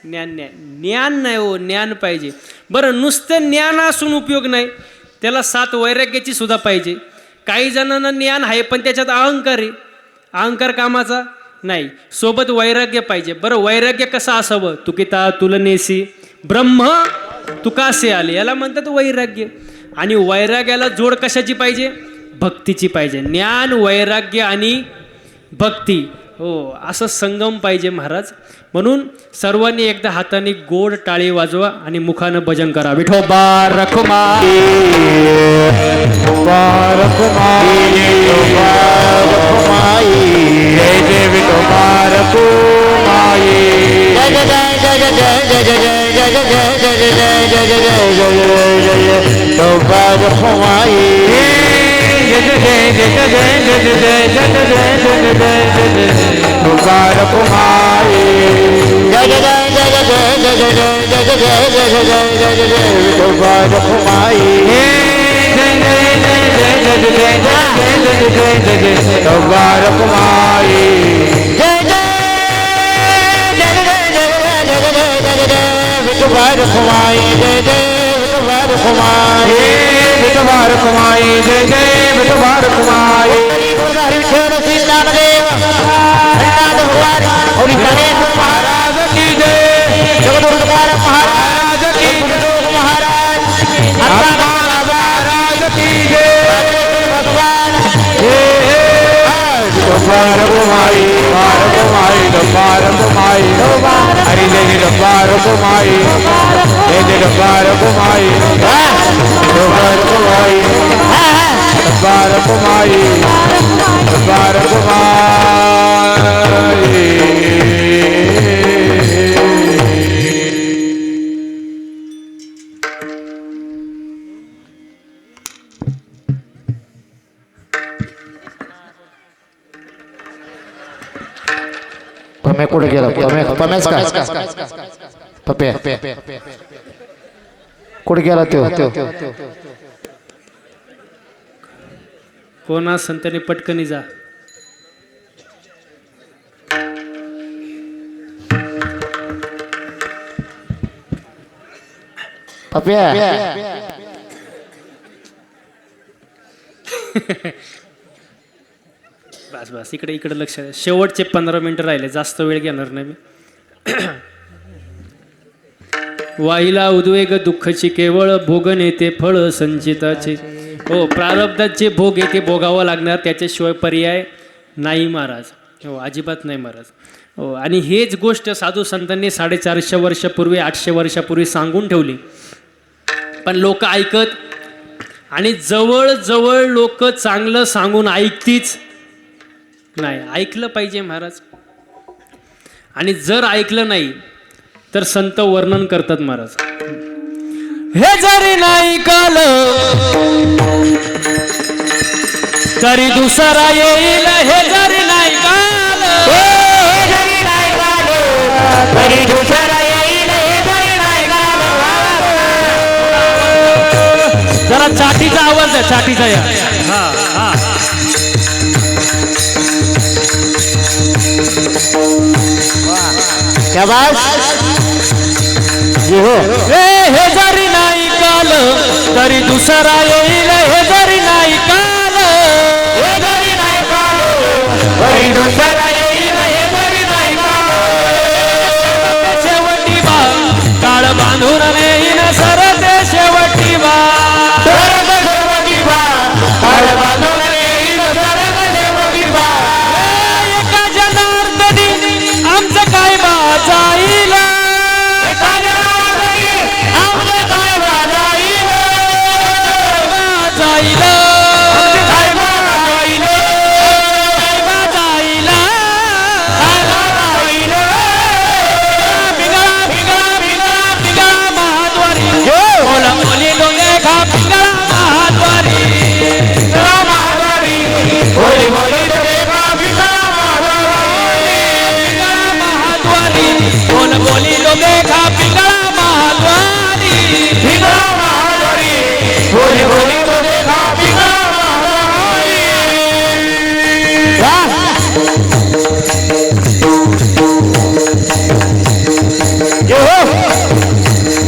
ज्ञान नाही. ज्ञान नाही हो, ज्ञान पाहिजे. बरं नुसतं ज्ञान असून उपयोग नाही, त्याला 7 वैराग्याची सुद्धा पाहिजे. काही जणांना ज्ञान आहे पण त्याच्यात अहंकार आहे. अहंकार कामाचा नाही. सोबत वैराग्य पाहिजे. बरं वैराग्य कसं असावं? तुकिता तुलनेसी ब्रह्म तुकासे आले, याला म्हणतात वैराग्य. आणि वैराग्याला जोड कशाची पाहिजे? भक्तीची पाहिजे. ज्ञान, वैराग्य आणि भक्ती, हो असं संगम पाहिजे महाराज. म्हणून सर्वांनी एकदा हाताने गोड टाळी वाजवा आणि मुखानं भजन करा. विठोबा रखुमाई, जय जय विठोबा रखुमाई, जय जय जय जय जय जय जय जय जय जय जय जय जय जय जय जय जय विठोबा रखुमाई, जय जय जय जय जय जय जय जय जय जय जय जय विठोबा रखुमाई, जय जय जय जय जय जय जय जय जय जय जय जय जय जय विठोबा रखुमाई, जय जय जय जय जय जय जय जय जय जय जय विठोबा रखुमाई, जय जय जय जय जय जय जय जय विठोबा रखुमाई, जय जय विठोबा रखुमाई, विठोबा रखुमाई, जय जय विठोबा रखुमाई. विठ्ठल श्री नामदेव हरिनाथ भगवान और गणेश महाराज की जय, जगद्गुरु तुकाराम महाराज की जय, महाराज महाराज की जय, भगवान विठोबा रखुमाई, विठोबा रखुमाई, हरि जय विठोबा रखुमाई, जय जय विठोबा रखुमाई, विठोबा रखुमाई, विठोबा रखुमाई, विठोबा रखुमाई. पम्या कुठे गेला? पम्याच का? पप्या कुठे गेला तो? कोण असन त्याने पटकनी जा. पप्या बस बस इकडे इकडे लक्ष द्या. शेवटचे 15 मिनिटं राहिले, जास्त वेळ घेणार नाही मी. वाईला उद्वेग दुःखची केवळ भोगन येते फळ संचिताचे. हो, प्रारब्धाचे भोग येते, भोगावं लागणार, त्याच्याशिवाय पर्याय नाही महाराज. हो, अजिबात नाही महाराज. हो, आणि हेच गोष्ट साधू संतांनी 450 वर्षापूर्वी 800 वर्षापूर्वी सांगून ठेवली, पण लोक ऐकत आणि जवळ लोक चांगलं सांगून ऐकतीच नाही. ऐकलं पाहिजे महाराज, आणि जर ऐकलं नाही तर संत वर्णन करतात महाराज. हे जरी नाही काल तरी दुसरा येईल, हे जरी नाही काल तरी दुसरा येईल, हे जरी नाही काल. जरा चाटीचा आवाज आहे, चाटीचा या. हा हा शाबास. हो, हे जरी नाही काल तरी दुसरा येईल, हे जरी नाही काल, हे जरी नाही काल तरी दुसरा येईल, हे जरी नाही काल. शेवटी बा काळ बांधून नेईन सरते शेवटी बा. सरत शेवटी बा, काळ बांधून येईल, सरत शेवटी बा. एका जनार्दनी आमचं काय बा जाईल, एका जनार्दनी आमचं काय बा जाईल, जाईल आमचं काय बा जाईल, बा जाईल. काय बा जाईल. पिंगळा पिंगळा पिंगळा पिंगळा महाद्वारी, हो. बोला बोली लोगे खा पिंगळा महाद्वारी. महाद्वारी, बोली बोली देवा पिता महाद्वारी. महाद्वारी बोल बोली लोगे खा पिंगळा महाद्वारी. पिता महाद्वारी, बोली बोली देवा पिता महाद्वारी. वाह. जय हो.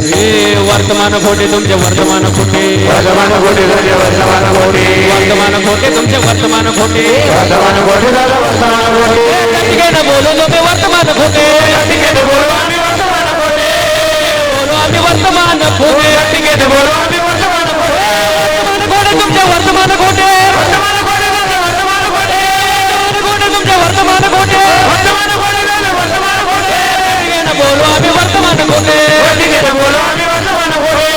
हे वर्तमान खोटे तुमचे वर्तमान खोटे, वर्तमान कोटी झाले, वर्तमान कोटी. वर्तमान खोटे तुमचे वर्तमान खोटे. वर्तमान कोटी झाले, वर्तमान कोटी. गतिकेनं बोलू तुम्ही वर्तमान खोटे, गतिकेने बोलू आम्ही वर्तमान कोटी. बोलू आम्ही वर्तमान खोटे. गतिकेने बोलू आम्ही वर्तमान कोटी. वर्तमान खोटे तुमचे वर्तमान खोटे, वर्तमान कोटी झाले, वर्तमान कोटी. खोटे तुमचे वर्तमान खोटे. वर्तमान कोटी झाले, वर्तमान कोटी. गतिकेनं बोलू आम्ही वर्तमान खोटे, गतिकेने बोलू आम्ही वर्तमान कोटी.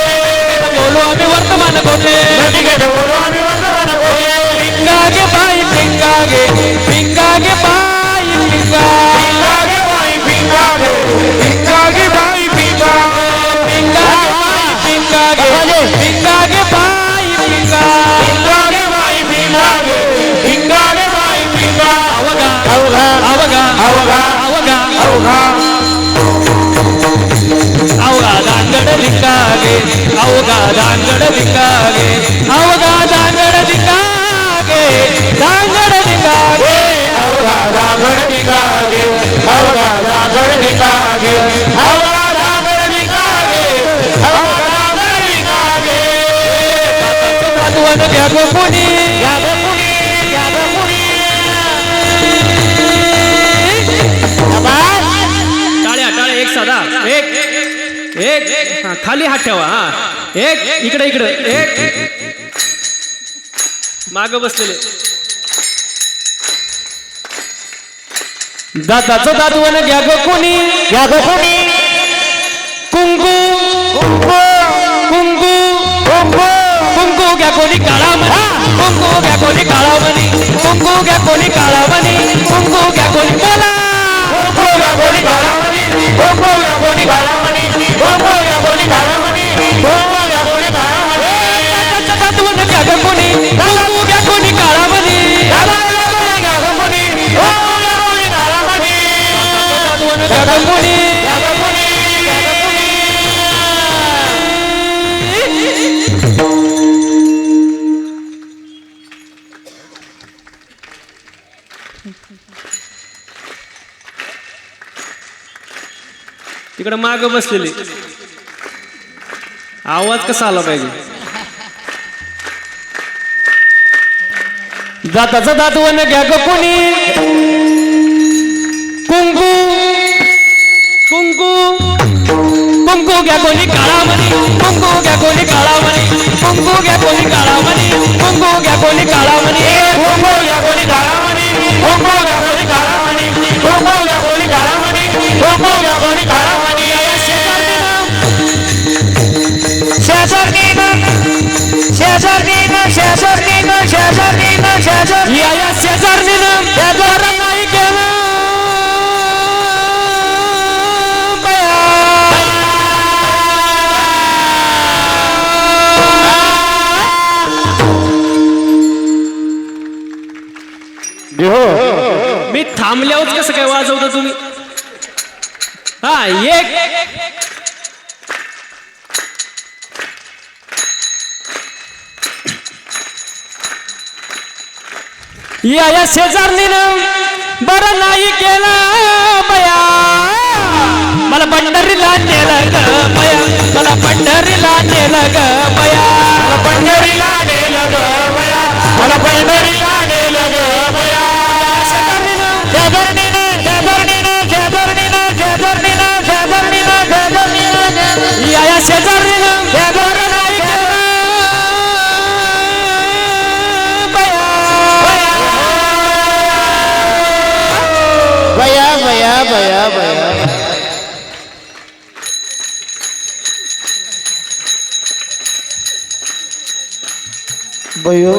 बोलू आम्ही वर्तमान खोटे. गतिकेने बोलू आम्ही वर्तमान कोटी. पिंगागे बाई पिंगागे, पिंगागे बाई पिंगा. पिंगागे बाई पिंगागे, पिंगागे बाई पिंगा. पिंगागे बाई पिंगागे, पिंगागे बाई पिंगा. पिंगागे बाई पिंगागे, पिंगागे बाई पिंगा. अवगा अवघा, अवगा अवघा, अवगा अवघा. अवगा दांगड भिंगागे, अवगा दांगड भिंगागे, अवगा दांगड भिंगागे, दांगड भिंगागे. अवघा दागड पिंगागे, अवघा दागड पिंगागे, अवघा दागड पिंगागे, अवघा दागड पिंगागे. साधवन घ्या गो कोणी, या गं कुणी, या गं कुणी. शाबास. टाळ्या टाळ्या एक साधा एक एक हा, खाली हात ठेवा. हा एक इकडे इकडे एक माग बसलेले. दाताचं दातवन घ्या गो कोणी, या गं कुणी. कुंकू कुंकू, कुंकू कुंकू. कुंकू घ्या कोणी काळा मनी, कुंकू घ्या कोणी काळा मनी, कुंकू घ्या कोणी काळा मनी, कुंकू घ्या कोणी बोला. कुंकू या कोणी घालामणी, कुंकू या कोणी घालामणी, कुंकू या कोणी घालामणी, कुंकू या कोणी घालामणी. दाताचं दातवन घ्या गो कोणी, कुंकू घ्या कोणी काळा मनी, दादा या कोणी घालामणी, कुंकू या कोणी घालामणी. दातवन घ्या गो कोणी. या गं कुणी, या गं कुणी. तिकडे माग बसलेले. आवाज कसा आला पाहिजे. दाताचं दातवन घ्या ग कोणी कुंकू कुंकू कुंकू घ्या कोणी काळामणी कुंकू घ्या कोणी काळामणी कुंकू घ्या कोणी काळामणी कुंकू घ्या कोणी काळामणी कुंकू घ्या कोणी काळामणी कुंकू घ्या कोणी काळामणी कुंकू घ्या कोणी काळामणी कुंकू घ्या कोणी काळामणी शेजारणीनं शेजारणीनं शेजारणीनं शेजारणीनं शेजारणीनं या शेजारणीनं शेजार नाही केलं मी थांबल्यावर कसं काय वाजवता तुम्ही हा एक या शेजारणीनं बरं नाही केलं बया मला पंढरीला नेलं ग बया मला पंढरीला नेलं ग बया मला पंढरीला नेलं ग बया मला पंढरीला नेलं ग बया शेजारणीनं शेजारणीनं शेजारणीनं शेजारणीनं शेजारणीनं शेजारणीनं या शेजारणीनं शेजारणीनं नाही केलं बया बया बया बया बयो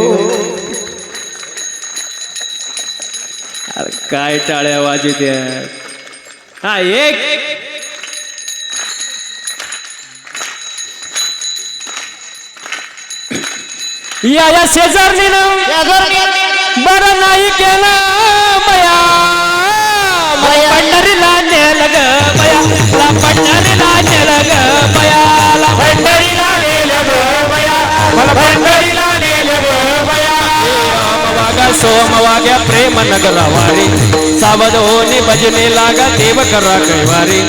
अरे काय टाळ्या वाजत्या हा एक या शेजारणीनं शेजारणीनं बरं नाही केलं बया मला पंढरीला नेलं ग बया मला पंढरीला नेलं ग बया पंढरीला नेलं ग बया मला पंढरीला नेलं ग बया वागा सोम वाग्या प्रेम नगरवारी सावध होणे भजने लागा देव करा कैवारी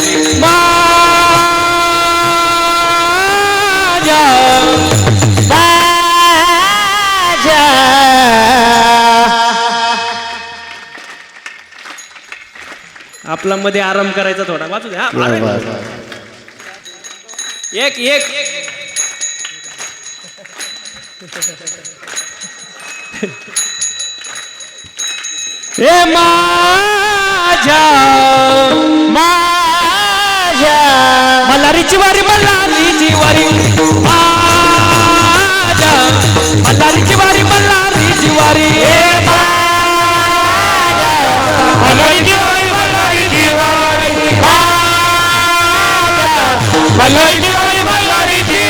आपला मध्ये आराम करायचा थोडा वाचू द्या एक एक ए माझ्या माझ्या मल्हारीची वारी मल्हारीची वारी माझ्या मल्हारीची वारी मल्हारीची वारी मल्हारीची वारी मल्हारीची वारी मल्हारीची वारी मल्हारीची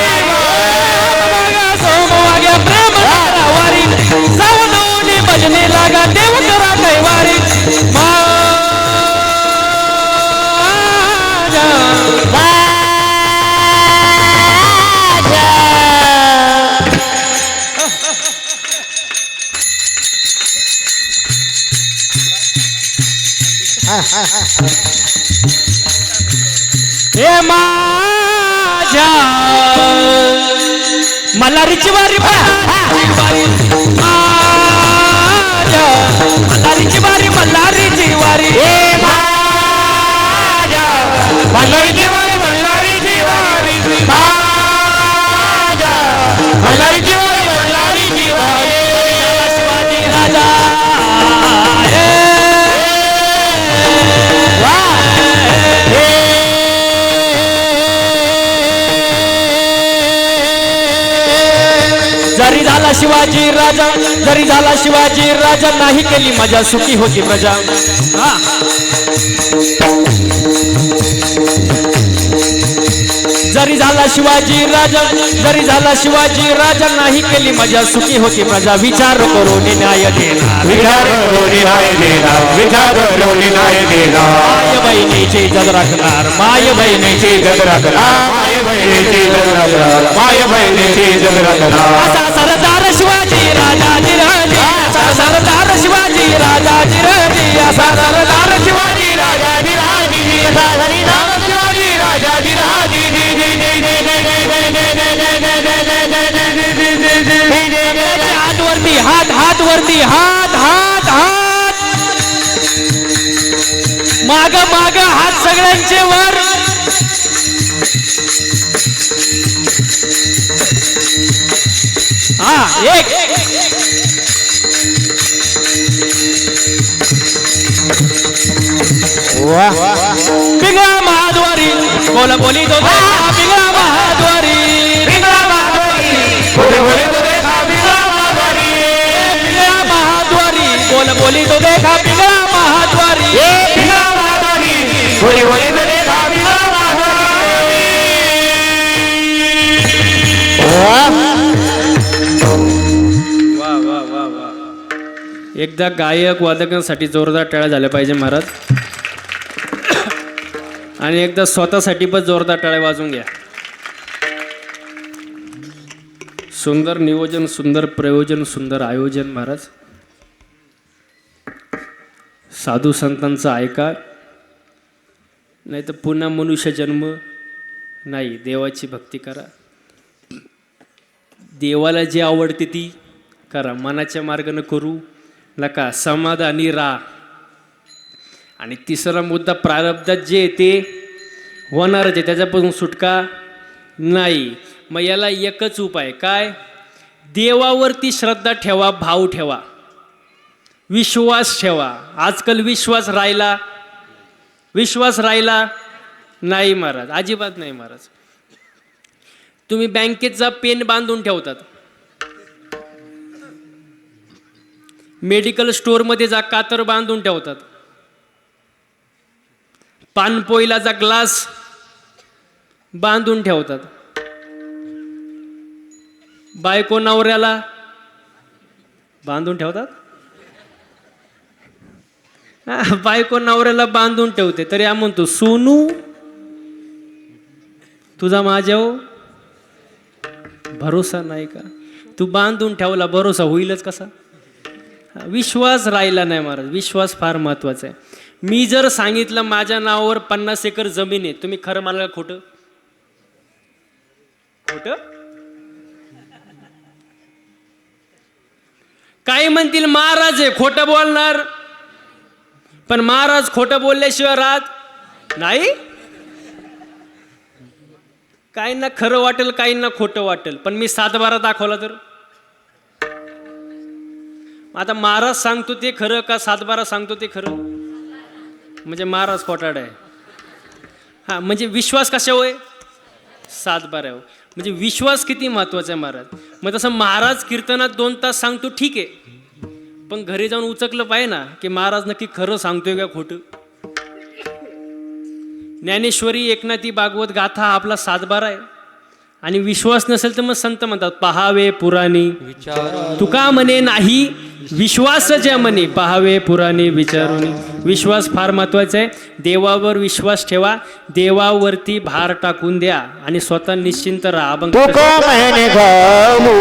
सोमवाग्या प्रेम वारी सावनोनी भजने लागा देव करा कैवारी हे माझ्या मल्हारीची वारी माझ्या मल्हारीची वारी मल्हारीची वारी मल्हारीची वारी मल्हारीची वारी मल्हारीची वारी मल्हारीची वारी शिवाजी राजा जरी झाला शिवाजी राजा जरी झाला शिवाजी राजा नाही केली मजा सुखी होती प्रजा जरी झाला शिवाजी राजा जरी झाला शिवाजी राजा नाही केली मजा सुखी होती प्रजा विचार करून न्याय देणार विचार करून न्याय देणार विचार करून न्याय देणार माय बहिणीची जग राखणार माय बहिणीची जग राखणार माय बहिणीची जग राखणार माय बहिणीची जग राखणार असा सरदार शिवाजी राजाजी राजे असा सरदार शिवाजी राजाजी राजे असा सरदार शिवाजी राजाजी राजी असा सरदार शिवाजी राजाजी राजी हात वरती हात हात हात वरती, हात हात हात, माग माग हात सगळ्यांचे वर. हा एक. पिंगळा महाद्वारी बोला बोली तो देखा पिंगळा महाद्वारी. पिंगळा महाद्वारी बोल बोली तो देखा पिंगळा महाद्वारी. वा वा वा वा. एकदा गायक वादकांसाठी जोरदार टाळ्या झाल्या पाहिजे महाराज. आणि एकदा स्वतःसाठी पण जोरदार टाळ्या वाजून घ्या. सुंदर नियोजन, सुंदर प्रयोजन, सुंदर आयोजन महाराज. साधू संतांचं ऐका, नाही तर पुन्हा मनुष्य जन्म नाही. देवाची भक्ती करा, देवाला जे आवडते ती करा. मनाच्या मार्गानं करू नका, समाधानी राहा. आणि तिसरा मुद्दा, प्रारब्धात जे ते होणारच आहे, त्याच्यापासून सुटका नाही. मग याला एकच उपाय, काय? देवावरती श्रद्धा ठेवा, भाव ठेवा, विश्वास ठेवा. आजकाल विश्वास राहिला नाही महाराज, अजिबात नाही महाराज. तुम्ही बँकेचा पेन बांधून ठेवतात, मेडिकल स्टोअरमध्ये जा कातर बांधून ठेवतात, पानपोईलाचा ग्लास बांधून ठेवतात, बायको नवऱ्याला बांधून ठेवतात. बायको नवऱ्याला बांधून ठेवते तरी आम्ही म्हणतो, सोनू तुझा माझ्यावर भरोसा नाही का? तू बांधून ठेवला, भरोसा होईलच कसा? विश्वास राहिला नाही महाराज. विश्वास फार महत्वाचा आहे. मी जर सांगितलं माझ्या नावावर 50 एकर जमीन आहे, तुम्ही खरं मानाल का खोटं? खोटं? काही म्हणतील महाराज आहे, खोटं बोलणार. पण महाराज खोटं बोलल्याशिवाय राहत नाही. काहींना खरं वाटेल, काहींना खोटं वाटेल, पण मी 7-12 दाखवला तर आता महाराज सांगतो ते खरं का 7-12 सांगतो ते खरं? म्हणजे महाराज खोटाड आहे. हा, म्हणजे विश्वास कशावर आहे? 7-12. म्हणजे विश्वास किती महत्वाचा आहे महाराज. मग तसं महाराज कीर्तनात 2 तास सांगतो ठीक आहे, पण घरी जाऊन उचकलं पाहिजे ना की महाराज नक्की खरं सांगतोय का खोटं. ज्ञानेश्वरी, एकनाथी, भागवत गाथा हा आपला 7-12 आहे. आणि विश्वास नसेल तर मग संत म्हणतात, पहावे पुराणी तुका म्हणे नाही विश्वास ज्या म्हणे, पहावे पुराणी विचारून. विश्वास फार महत्वाचा आहे. देवावर विश्वास ठेवा, देवावरती भार टाकून द्या आणि स्वतः निश्चिंत राहा. तुका म्हणे घालू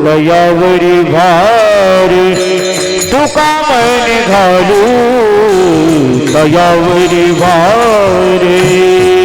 दयावरी भारी, तुका म्हणे घालू दयावरी भारी.